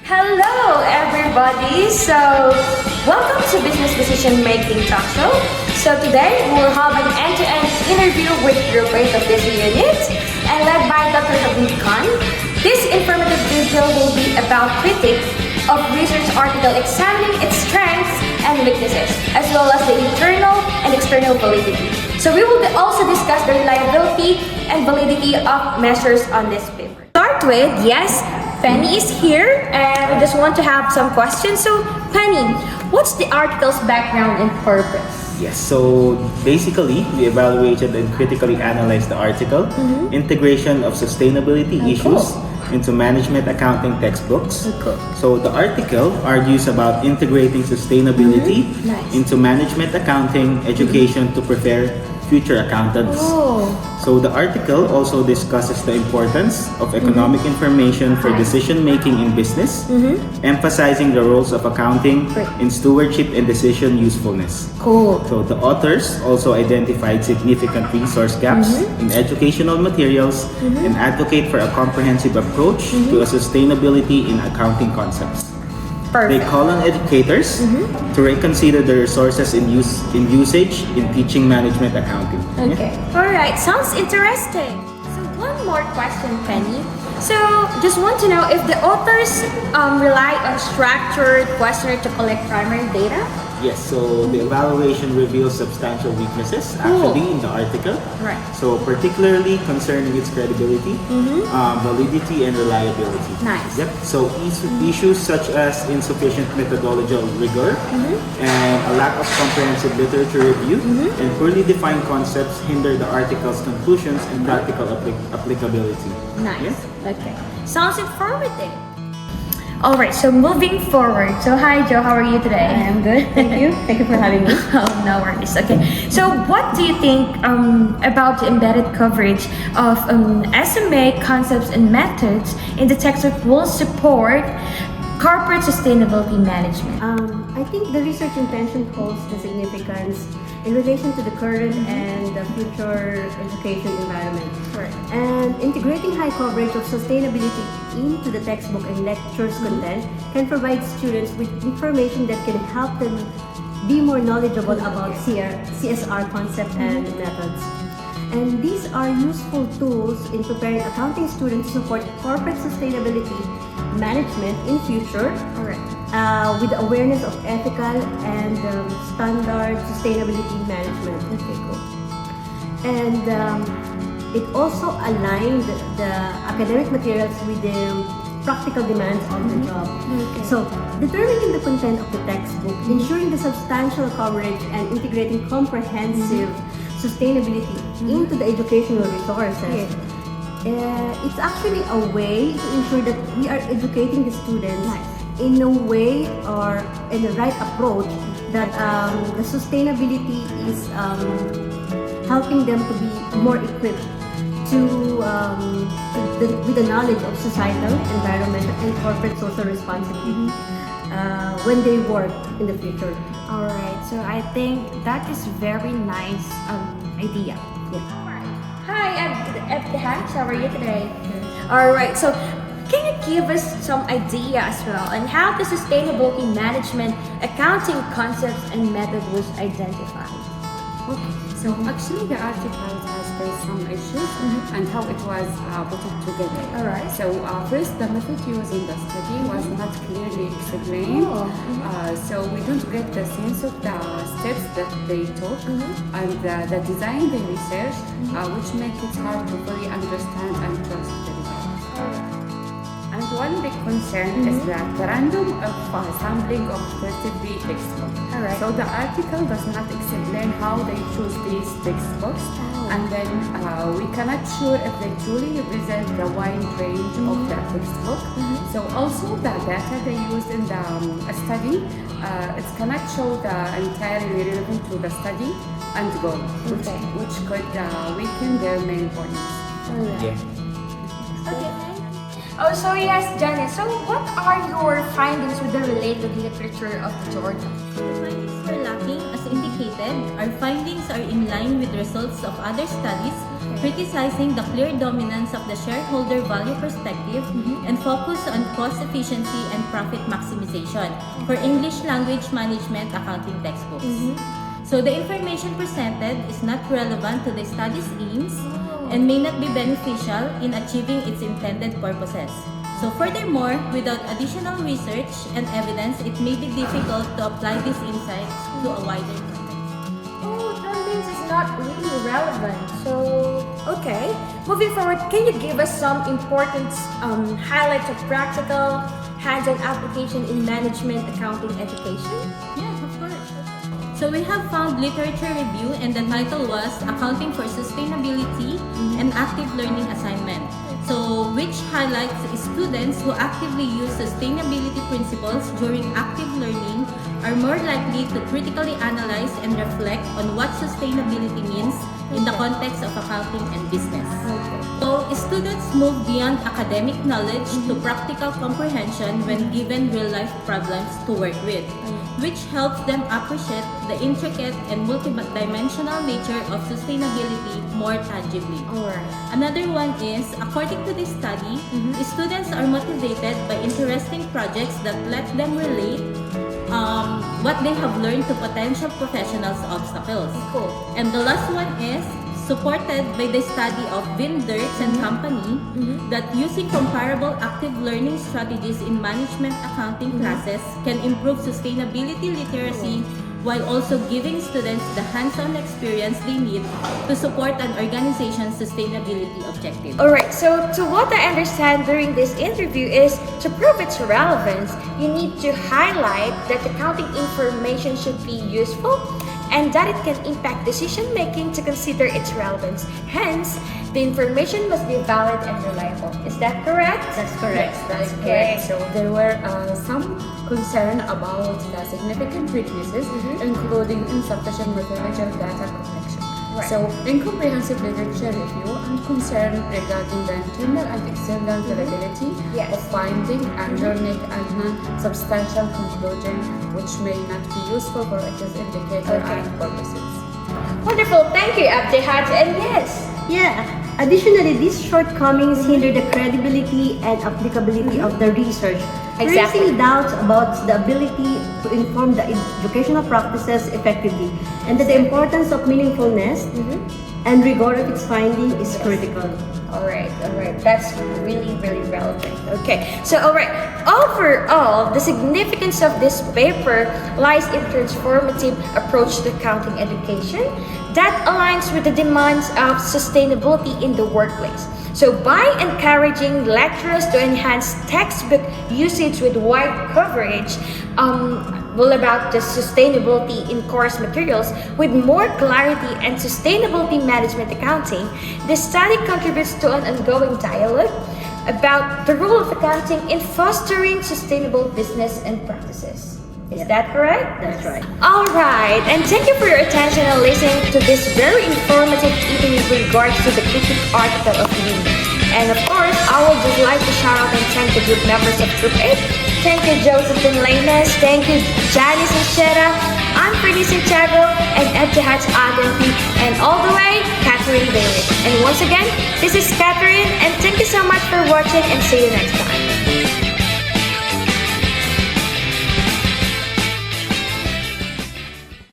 Hello, everybody. So, welcome to Business Decision Making Talk Show. So today we'll have an end-to-end interview with Group 8 of this unit, and led by Dr. Habib Khan. This informative video will be about critiques of research article examining its strengths and weaknesses, as well as the internal and external validity. So we will also discuss the reliability and validity of measures on this paper. Start with, yes, Penny is here, and we just want to have some questions. So, Penny, what's the article's background and purpose? Yes, so basically, we evaluated and critically analyzed the article, integration of sustainability issues into management accounting textbooks. So the article argues about integrating sustainability into management accounting education to prepare future accountants. So the article also discusses the importance of economic information for decision making in business, emphasizing the roles of accounting in stewardship and decision usefulness. So the authors also identified significant resource gaps in educational materials and advocate for a comprehensive approach to a sustainability in accounting concepts. They call on educators to reconsider the resources in usage in teaching management accounting. Okay. All right. Sounds interesting. So one more question, Penny. So just want to know if the authors rely on structured questionnaire to collect primary data. Yes, so the evaluation reveals substantial weaknesses actually in the article. Right. So particularly concerning its credibility, validity, and reliability. Nice. Yep. So issues such as insufficient methodological rigor and a lack of comprehensive literature review and poorly defined concepts hinder the article's conclusions and practical applicability. Nice. Yeah? Okay. Sounds informative. All right, so moving forward. So hi, Joe, how are you today? I am good, thank you. Thank you for having me. Oh, no worries. Okay, so what do you think about the embedded coverage of SMA concepts and methods in the textbook will support corporate sustainability management? I think the research intention holds the significance in relation to the current and the future education environment. Correct. And integrating high coverage of sustainability into the textbook and lectures content can provide students with information that can help them be more knowledgeable about CSR concepts and methods. And these are useful tools in preparing accounting students to support corporate sustainability management in future. Correct. With awareness of ethical and standard sustainability management. Okay, cool. And it also aligned the academic materials with the practical demands of the job. So, determining the content of the textbook, ensuring the substantial coverage, and integrating comprehensive sustainability into the educational resources. It's actually a way to ensure that we are educating the students in a way or in the right approach that the sustainability is helping them to be more equipped with the knowledge of societal, environmental, and corporate social responsibility when they work in the future. All right, so I think that is very nice idea. Yeah. Hi, Ebtihan, how are you today? All right, so can you give us some idea as well on how the sustainability management accounting concepts and method was identified? Okay, so actually the article has faced some issues and how it was put together. All right. So first, the method used in the study was not clearly explained. So we don't get the sense of the steps that they took and the design they researched, which make it hard to fully understand and trust the results. And one big concern is that the random sampling of 33 textbooks. Alright. So the article does not explain how they choose these textbooks, and then we cannot sure if they truly represent the wide range of the textbook. So also the data they used in the study, it cannot show the entirely relevant to the study and goal, which could weaken their main points. Yeah. Okay. Oh, so yes, Janet. So what are your findings with the related literature of the journal? The findings were lacking as indicated. Our findings are in line with results of other studies criticizing the clear dominance of the shareholder value perspective and focus on cost efficiency and profit maximization for English language management accounting textbooks. So the information presented is not relevant to the study's aims and may not be beneficial in achieving its intended purposes. So furthermore, without additional research and evidence, it may be difficult to apply these insights to a wider context. Oh, that means it's not really relevant. So, okay. Moving forward, can you give us some important highlights of practical hands-on application in management accounting education? Yes, of course. So we have found literature review and the title was Accounting for Sustainability and Active Learning Assignment. So which highlights students who actively use sustainability principles during active learning are more likely to critically analyze and reflect on what sustainability means in the context of accounting and business. So students move beyond academic knowledge to practical comprehension when given real-life problems to work with, which helps them appreciate the intricate and multidimensional nature of sustainability more tangibly. Alright. Another one is, according to this study, students are motivated by interesting projects that let them relate what they have learned to potential professionals' obstacles. Cool. And the last one is supported by the study of Vinderts and Company that using comparable active learning strategies in management accounting classes can improve sustainability literacy while also giving students the hands-on experience they need to support an organization's sustainability objectives. Alright, so to what I understand during this interview is to prove its relevance, you need to highlight that accounting information should be useful and that it can impact decision making to consider its relevance. Hence, the information must be valid and reliable. Is that correct? That's correct. Yes, That's okay. correct. So there were some concern about the significant weaknesses, including insufficient methodological data collection. Right. So incomprehensive literature review and concern regarding the internal and external validity Yes. of finding and drawing a non-substantial conclusion, which may not be useful for its indicator Okay. and purposes. Wonderful, thank you, Abdihat. And yes, Yeah. Additionally, these shortcomings hinder the credibility and applicability of the research, Exactly. raising doubts about the ability to inform the educational practices effectively, and that the importance of meaningfulness and rigor of its finding is critical. alright. That's really relevant. Okay, so alright. Overall, the significance of this paper lies in transformative approach to accounting education that aligns with the demands of sustainability in the workplace. So by encouraging lecturers to enhance textbook usage with wide coverage, about the sustainability in course materials with more clarity and sustainability management accounting, the study contributes to an ongoing dialogue about the role of accounting in fostering sustainable business and practices. Is that correct? That's right. Alright, and thank you for your attention and listening to this very informative evening with regards to the critic article of the week. And of course, I would just like to shout out and thank the group members of Group 8. Thank you, Josephine Lanes. Thank you, Janice and Shera. I'm Pretty Santiago and Abdihat Aganti. And all the way, Catherine Bailey. And once again, this is Catherine, and thank you so much for watching and see you next time.